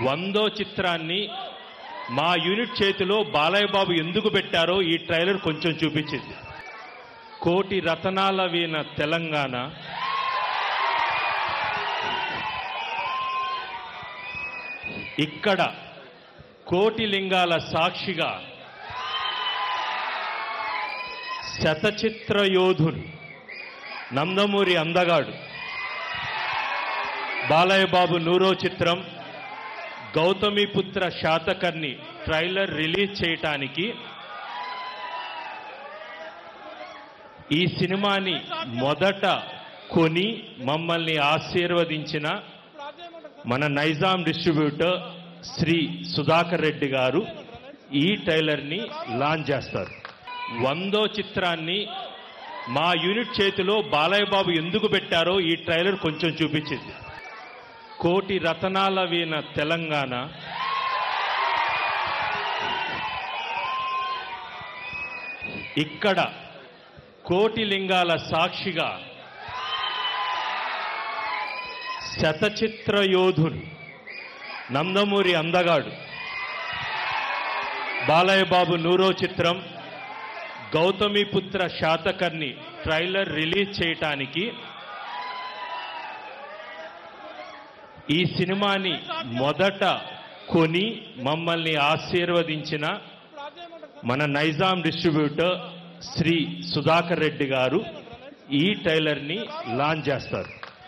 100వ చిత్రాన్ని మా యూనిట్ చేతిలో బాలయ్య బాబు ఎందుకు పెట్టారో ఈ ట్రైలర్ కొంచెం చూపించింది. కోటి రతనాల వీణ తెలంగాణ, ఇక్కడ కోటి లింగాల సాక్షిగా శతచిత్ర యోధుడు నందమూరి అందగాడు బాలయ్య బాబు 100వ చిత్రం గౌతమిపుత్ర శాతకర్ణి ట్రైలర్ రిలీజ్ చేయటానికి ఈ సినిమాని మొదట కొని మమ్మల్ని ఆశీర్వదించిన మన నైజాం డిస్ట్రిబ్యూటర్ శ్రీ సుధాకర్ రెడ్డి గారు ఈ ట్రైలర్ని లాంచ్ చేస్తారు. 100వ చిత్రాన్ని మా యూనిట్ చేతిలో బాలయ్య బాబు ఎందుకు పెట్టారో ఈ ట్రైలర్ కొంచెం చూపించింది. కోటి రతనాల వీణ తెలంగాణ, ఇక్కడ కోటి లింగాల సాక్షిగా శతచిత్ర యోధుడు నందమూరి అందగాడు బాలయ్య బాబు 100వ చిత్రం గౌతమిపుత్ర శాతకర్ణి ట్రైలర్ రిలీజ్ చేయటానికి ఈ సినిమాని మొదట కొని మమ్మల్ని ఆశీర్వదించిన మన నైజాం డిస్ట్రిబ్యూటర్ శ్రీ సుధాకర్ రెడ్డి గారు ఈ ట్రైలర్ని లాంచ్ చేస్తారు.